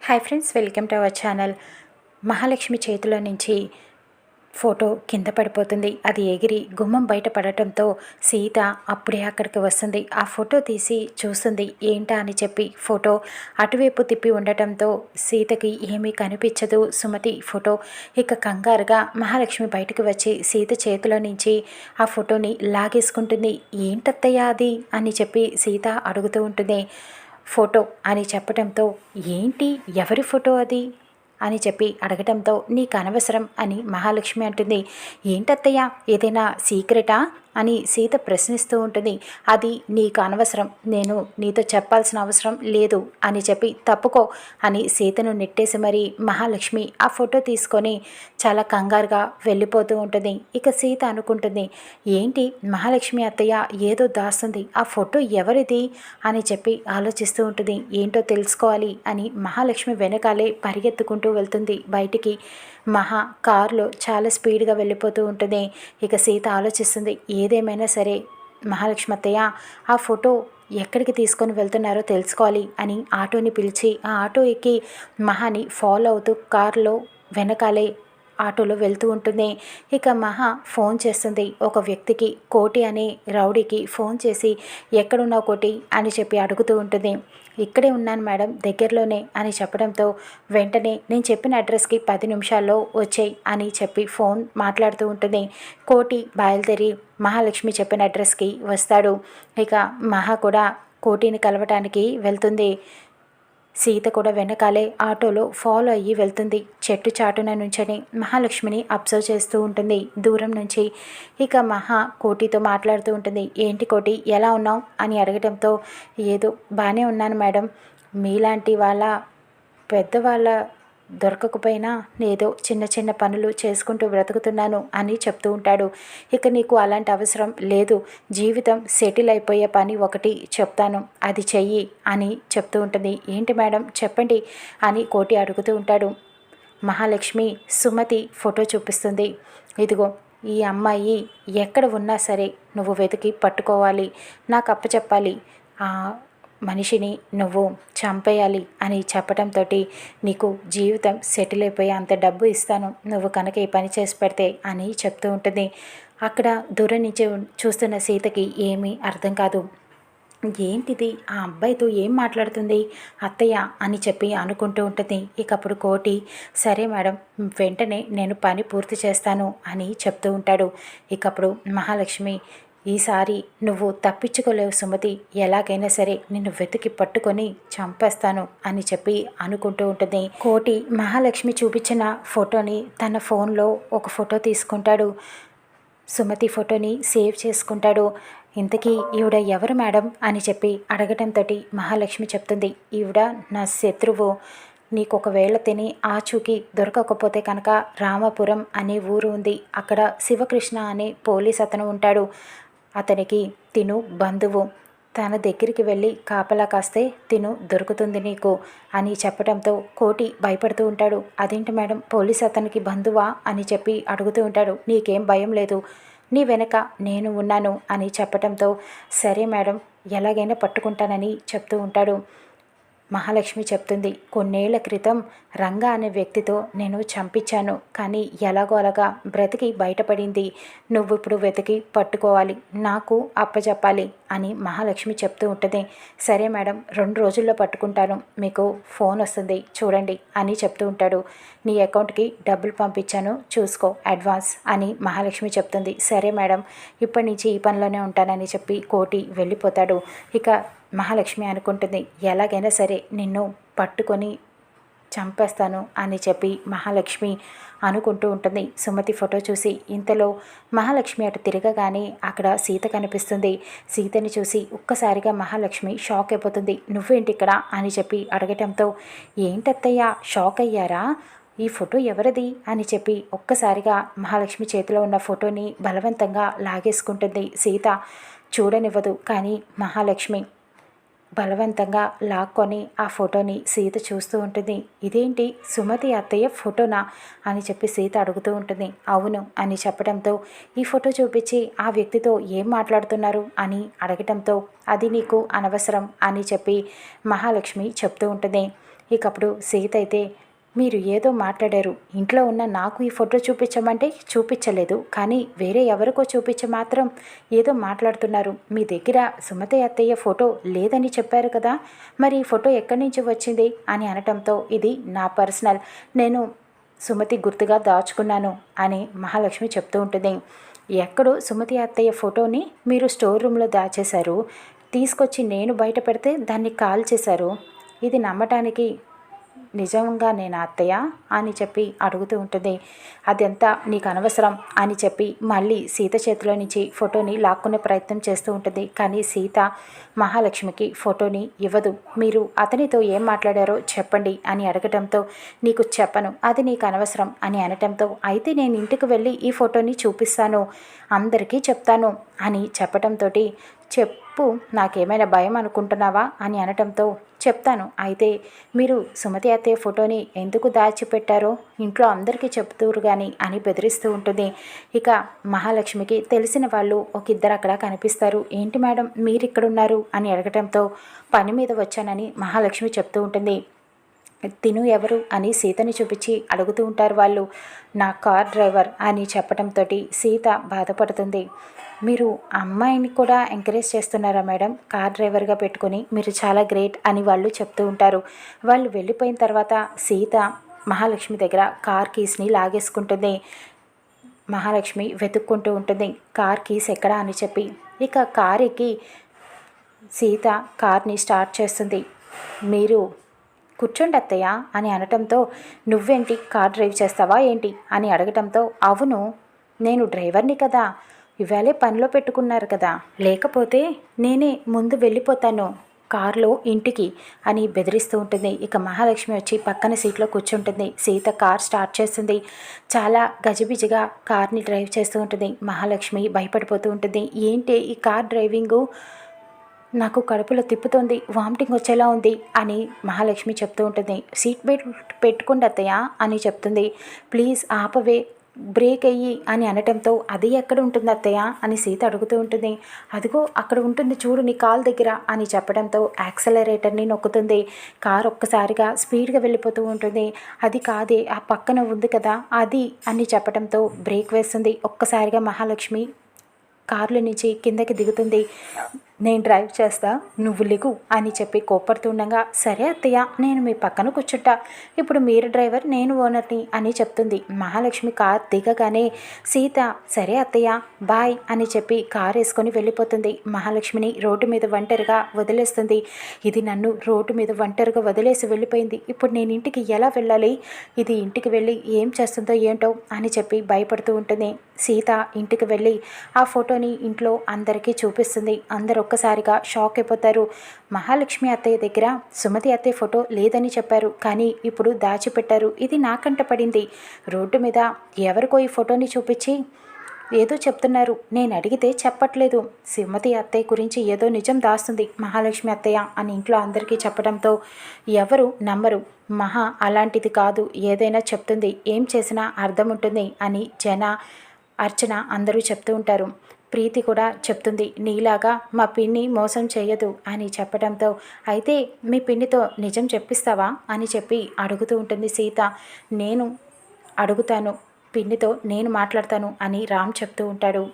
Hi friends, welcome to our channel. Mahalakshmi చేతిలో నుంచి photo కింద పడిపోతుంది. అది ఎగిరి గుమ్మం బయట పడటంతో సీత అప్పుడే అక్కడికి వస్తుంది. ఆ ఫోటో తీసి చూస్తుంది. ఏంటా అని చెప్పి ఫోటో అటువైపు తిప్పి ఉండటంతో సీతకి ఏమీ కనిపించదు. సుమతి ఫోటో ఇక కంగారుగా మహాలక్ష్మి బయటకు వచ్చి సీత చేతిలో నుంచి ఆ ఫోటోని లాగేసుకుంటుంది. ఏంటత్తయ్య అది అని చెప్పి సీత అడుగుతూ ఉంటుంది. ఫోటో అని చెప్పడంతో ఏంటి, ఎవరి ఫోటో అది అని చెప్పి అడగటంతో నీకు అనవసరం అని మహాలక్ష్మి అంటుంది. ఏంటత్తయ్య, ఏదైనా సీక్రెటా అని సీత ప్రశ్నిస్తూ ఉంటుంది. అది నీకు అనవసరం, నేను నీతో చెప్పాల్సిన అవసరం లేదు అని చెప్పి తప్పుకో అని సీతను నెట్టేసి మరి మహాలక్ష్మి ఆ ఫోటో తీసుకొని చాలా కంగారుగా వెళ్ళిపోతూ ఉంటుంది. ఇక సీత అనుకుంటుంది, ఏంటి మహాలక్ష్మి అత్తయ్య ఏదో దాస్తుంది, ఆ ఫోటో ఎవరిది అని చెప్పి ఆలోచిస్తూ ఉంటుంది. ఏంటో తెలుసుకోవాలి అని మహాలక్ష్మి వెనకాలే పరిగెత్తుకుంటూ వెళ్తుంది బయటికి. మహా కారులో చాలా స్పీడ్గా వెళ్ళిపోతూ ఉంటుంది. ఇక సీత ఆలోచిస్తుంది, ఏదేమైనా సరే మహాలక్ష్మి అత్తయ్య ఆ ఫోటో ఎక్కడికి తీసుకొని వెళ్తున్నారో తెలుసుకోవాలి అని ఆటోని పిలిచి ఆ ఆటో ఎక్కి మహాని ఫాలో అవుతూ కారులో వెనకాలే ఆటోలో వెళ్తూ ఉంటుంది. ఇక మహా ఫోన్ చేస్తుంది ఒక వ్యక్తికి, కోటి అనే రౌడీకి ఫోన్ చేసి ఎక్కడున్నావు కోటి అని చెప్పి అడుగుతూ ఉంటుంది. ఇక్కడే ఉన్నాను మేడం, దగ్గరలోనే అని చెప్పడంతో వెంటనే నేను చెప్పిన అడ్రస్కి 10 నిమిషాల్లో వచ్చేయి అని చెప్పి ఫోన్ మాట్లాడుతూ ఉంటుంది. కోటి బయలుదేరి మహాలక్ష్మి చెప్పిన అడ్రస్కి వస్తాడు. ఇక మహా కూడా కోటిని కలవటానికి వెళ్తుంది. సీత కూడా వెనకాలే ఆటోలో ఫాలో అయ్యి వెళ్తుంది. చెట్టు చాటున నుంచని మహాలక్ష్మిని అబ్జర్వ్ చేస్తూ ఉంటుంది దూరం నుంచి. ఇక మహా కోటితో మాట్లాడుతూ ఉంటుంది. ఏంటి కోటి, ఎలా ఉన్నావు అని అడగడంతో ఏదో బాగానే ఉన్నాను మేడం, మీలాంటి వాళ్ళ పెద్దవాళ్ళ దొరకకపోయినా ఏదో చిన్న చిన్న పనులు చేసుకుంటూ బ్రతుకుతున్నాను అని చెప్తూ ఉంటాడు. ఇక నీకు అలాంటి అవసరం లేదు, జీవితం సెటిల్ అయిపోయే పని ఒకటి చెప్తాను, అది చెయ్యి అని చెప్తూ ఉంటుంది. ఏంటి మేడం చెప్పండి అని కోటి అడుగుతూ ఉంటాడు. మహాలక్ష్మి సుమతి ఫోటో చూపిస్తుంది. ఇదిగో ఈ అమ్మాయి ఎక్కడ ఉన్నా సరే నువ్వు వెతికి పట్టుకోవాలి, నాకు అప్పచెప్పాలి, మనిషిని నువ్వు చంపేయాలి అని చెప్పడంతో నీకు జీవితం సెటిల్ అయిపోయి అంత డబ్బు ఇస్తాను, నువ్వు కనుక ఈ పని చేసి పెడితే అని చెప్తూ ఉంటుంది. అక్కడ దూరం నుంచి చూస్తున్న సీతకి ఏమీ అర్థం కాదు. ఏంటిది, ఆ అబ్బాయితో ఏం మాట్లాడుతుంది అత్తయ్య అని చెప్పి అనుకుంటూ ఉంటుంది. ఇక అప్పుడు కోటి సరే మేడం, వెంటనే నేను పని పూర్తి చేస్తాను అని చెప్తూ ఉంటాడు. ఇక అప్పుడు మహాలక్ష్మి ఈసారి నువ్వు తప్పించుకోలేవు సుమతి, ఎలాగైనా సరే నిన్ను వెతికి పట్టుకొని చంపేస్తాను అని చెప్పి అనుకుంటూ ఉంటుంది. కోటి మహాలక్ష్మి చూపించిన ఫోటోని తన ఫోన్లో ఒక ఫోటో తీసుకుంటాడు. సుమతి ఫోటోని సేవ్ చేసుకుంటాడు. ఇంతకీ ఈవిడ ఎవరు మేడం అని చెప్పి అడగటంతో మహాలక్ష్మి చెప్తుంది, ఈవిడ నా శత్రువు, నీకు ఒకవేళ తిని ఆచూకీ దొరకకపోతే కనుక రామపురం అనే ఊరు ఉంది, అక్కడ శివకృష్ణ అనే పోలీస్ అతను ఉంటాడు, అతనికి తిను బంధువు, తన దగ్గరికి వెళ్ళి కాపలా కాస్తే తిను దొరుకుతుంది నీకు అని చెప్పడంతో కోటి భయపడుతూ ఉంటాడు. అదేంటి మేడం, పోలీస్ అతనికి బంధువా అని చెప్పి అడుగుతూ ఉంటాడు. నీకేం భయం లేదు, నీ వెనక నేను ఉన్నాను అని చెప్పడంతో సరే మేడం, ఎలాగైనా పట్టుకుంటానని చెప్తూ ఉంటాడు. మహాలక్ష్మి చెప్తుంది, కొన్నేళ్ల క్రితం రంగా అనే వ్యక్తితో నేను చంపించాను, కానీ ఎలాగో అలాగా బ్రతికి బయటపడింది, నువ్వు ఇప్పుడు వెతికి పట్టుకోవాలి, నాకు అప్పచెప్పాలి అని మహాలక్ష్మి చెప్తూ ఉంటుంది. సరే మేడం, 2 రోజుల్లో పట్టుకుంటాను, మీకు ఫోన్ వస్తుంది చూడండి అని చెప్తూ ఉంటాడు. నీ అకౌంట్కి డబ్బులు పంపించాను చూసుకో అడ్వాన్స్ అని మహాలక్ష్మి చెప్తుంది. సరే మేడం, ఇప్పటి నుంచి ఈ పనిలోనే ఉంటానని చెప్పి కోటి వెళ్ళిపోతాడు. ఇక మహాలక్ష్మి అనుకుంటుంది, ఎలాగైనా సరే నిన్ను పట్టుకొని చంపేస్తాను అని చెప్పి మహాలక్ష్మి అనుకుంటూ ఉంటుంది. సుమతి ఫోటో చూసి ఇంతలో మహాలక్ష్మి అటు తిరగగానే అక్కడ సీత కనిపిస్తుంది. సీతని చూసి ఒక్కసారిగా మహాలక్ష్మి షాక్ అయిపోతుంది. నువ్వేంటి ఇక్కడ అని చెప్పి అడగటంతో ఏంటత్తయ్య షాక్ అయ్యారా, ఈ ఫోటో ఎవరిది అని చెప్పి ఒక్కసారిగా మహాలక్ష్మి చేతిలో ఉన్న ఫోటోని బలవంతంగా లాగేసుకుంటుంది సీత. చూడనివ్వదు, కానీ మహాలక్ష్మి బలవంతంగా లాక్కొని ఆ ఫోటోని సీత చూస్తూ ఉంటుంది. ఇదేంటి సుమతి అత్తయ్య ఫోటోనా అని చెప్పి సీత అడుగుతూ ఉంటుంది. అవును అని చెప్పడంతో ఈ ఫోటో చూపించి ఆ వ్యక్తితో ఏం మాట్లాడుతున్నారు అని అడగటంతో అది నీకు అనవసరం అని చెప్పి మహాలక్ష్మి చెప్తూ ఉంటుంది. ఇక అప్పుడు సీత అయితే, మీరు ఏదో మాట్లాడారు, ఇంట్లో ఉన్న నాకు ఈ ఫోటో చూపించమంటే చూపించలేదు, కానీ వేరే ఎవరికో చూపించి మాత్రం ఏదో మాట్లాడుతున్నారు. మీ దగ్గర సుమతి అత్తయ్య ఫోటో లేదని చెప్పారు కదా, మరి ఈ ఫోటో ఎక్కడి నుంచి వచ్చింది అని అనటంతో, ఇది నా పర్సనల్, నేను సుమతి గుర్తుగా దాచుకున్నాను అని మహాలక్ష్మి చెప్తూ ఉంటుంది. ఎక్కడో సుమతి అత్తయ్య ఫోటోని మీరు స్టోర్ రూమ్లో దాచేశారు, తీసుకొచ్చి నేను బయట పెడితే దాన్ని కాల్ చేశారు, ఇది నమ్మటానికి నిజంగా నేను అత్తయ్య అని చెప్పి అడుగుతూ ఉంటుంది. అదంతా నీకు అనవసరం అని చెప్పి మళ్ళీ సీత చేతిలో నుంచి ఫోటోని లాక్కునే ప్రయత్నం చేస్తూ ఉంటుంది. కానీ సీత మహాలక్ష్మికి ఫోటోని ఇవ్వదు. మీరు అతనితో ఏం మాట్లాడారో చెప్పండి అని అడగటంతో, నీకు చెప్పను, అది నీకు అనవసరం అని అనటంతో, అయితే నేను ఇంటికి వెళ్ళి ఈ ఫోటోని చూపిస్తాను, అందరికీ చెప్తాను అని చెప్పటంతో, చెప్పు, నాకేమైనా భయం అనుకుంటున్నావా అని అనటంతో, చెప్తాను, అయితే మీరు సుమతి అత్తయ్య ఫోటోని ఎందుకు దాచిపెట్టారో ఇంట్లో అందరికీ చెప్తూరు కానీ అని బెదిరిస్తూ ఉంటుంది. ఇక మహాలక్ష్మికి తెలిసిన వాళ్ళు ఒక ఇద్దరు అక్కడ కనిపిస్తారు. ఏంటి మేడం మీరు ఇక్కడ ఉన్నారు అని అడగటంతో, పని మీద వచ్చానని మహాలక్ష్మి చెప్తూ ఉంటుంది. తిను ఎవరు అని సీతని చూపించి అడుగుతూ ఉంటారు వాళ్ళు. నా కార్ డ్రైవర్ అని చెప్పడంతో సీత బాధపడుతుంది. మీరు అమ్మాయిని కూడా ఎంకరేజ్ చేస్తున్నారా మేడం, కార్ డ్రైవర్గా పెట్టుకొని, మీరు చాలా గ్రేట్ అని వాళ్ళు చెప్తూ ఉంటారు. వాళ్ళు వెళ్ళిపోయిన తర్వాత సీత మహాలక్ష్మి దగ్గర కార్ కీస్ని లాగేసుకుంటుంది. మహాలక్ష్మి వెతుక్కుంటూ ఉంటుంది కార్ కీస్ ఎక్కడా అని చెప్పి. ఇక కార్ ఎక్కి సీత కార్ని స్టార్ట్ చేస్తుంది. మీరు కూర్చోండి అత్తయ్య అని అనటంతో, నువ్వేంటి కార్ డ్రైవ్ చేస్తావా ఏంటి అని అడగటంతో, అవును నేను డ్రైవర్ని కదా, ఇవాళే పనిలో పెట్టుకున్నారు కదా, లేకపోతే నేనే ముందు వెళ్ళిపోతాను కారులో ఇంటికి అని బెదిరిస్తూ ఉంటుంది. ఇక మహాలక్ష్మి వచ్చి పక్కన సీట్లో కూర్చుంటుంది. సీత కార్ స్టార్ట్ చేస్తుంది. చాలా గజిబిజిగా కార్ని డ్రైవ్ చేస్తూ ఉంటుంది. మహాలక్ష్మి భయపడిపోతూ ఉంటుంది. ఏంటి ఈ కార్ డ్రైవింగు, నాకు కడుపులో తిప్పుతోంది, వామిటింగ్ వచ్చేలా ఉంది అని మహాలక్ష్మి చెప్తూ ఉంటుంది. సీట్ బెల్ట్ పెట్టుకోండి అత్తయ్య అని చెప్తుంది. ప్లీజ్ ఆపవే, బ్రేక్ అయ్యి అని అనటంతో, అది ఎక్కడ ఉంటుంది అత్తయ్య అని సీత అడుగుతూ ఉంటుంది. అదిగో అక్కడ ఉంటుంది చూడు నీ కాల్ దగ్గర అని చెప్పడంతో యాక్సలరేటర్ని నొక్కుతుంది. కార్ ఒక్కసారిగా స్పీడ్గా వెళ్ళిపోతూ ఉంటుంది. అది కాదే ఆ పక్కన ఉంది కదా అది అని చెప్పడంతో బ్రేక్ వేస్తుంది. ఒక్కసారిగా మహాలక్ష్మి కారులో నుంచి కిందకి దిగుతుంది. నేను డ్రైవ్ చేస్తా, నువ్వు లిగు అని చెప్పి కోప్పడుతుండగా, సరే అత్తయ్య నేను మీ పక్కన కూర్చుంటా, ఇప్పుడు మీరు డ్రైవర్ నేను ఓనర్ని అని చెప్తుంది. మహాలక్ష్మి కార్ దిగగానే సీత సరే అత్తయ్య బాయ్ అని చెప్పి కార్ వేసుకొని వెళ్ళిపోతుంది. మహాలక్ష్మిని రోడ్డు మీద ఒంటరిగా వదిలేస్తుంది. ఇది నన్ను రోడ్డు మీద ఒంటరిగా వదిలేసి వెళ్ళిపోయింది, ఇప్పుడు నేను ఇంటికి ఎలా వెళ్ళాలి, ఇది ఇంటికి వెళ్ళి ఏం చేస్తుందో ఏంటో అని చెప్పి భయపడుతూ ఉంటుంది. సీత ఇంటికి వెళ్ళి ఆ ఫోటోని ఇంట్లో అందరికీ చూపిస్తుంది. అందరూ ఒక్కసారిగా షాక్ అయిపోతారు. మహాలక్ష్మి అత్తయ్య దగ్గర సుమతి అత్తయ్య ఫోటో లేదని చెప్పారు, కానీ ఇప్పుడు దాచిపెట్టారు, ఇది నాకంట పడింది, రోడ్డు మీద ఎవరికో ఈ ఫోటోని చూపించి ఏదో చెప్తున్నారు, నేను అడిగితే చెప్పట్లేదు, సుమతి అత్తయ్య గురించి ఏదో నిజం దాస్తుంది మహాలక్ష్మి అత్తయ్య అని ఇంట్లో అందరికీ చెప్పడంతో ఎవరు నమ్మరు. మహా అలాంటిది కాదు, ఏదైనా చెప్తుంది, ఏం చేసినా అర్థం ఉంటుంది అని అర్చన అందరూ చెప్తూ ఉంటారు. ప్రీతి కూడా చెప్తుంది, నీలాగా మా పిన్ని మోసం చేయదు అని చెప్పడంతో, అయితే మీ పిన్నితో నిజం చెప్పిస్తావా అని చెప్పి అడుగుతూ ఉంటుంది సీత. నేను అడుగుతాను, పిన్నితో నేను మాట్లాడతాను అని రామ్ చెప్తూ ఉంటాడు.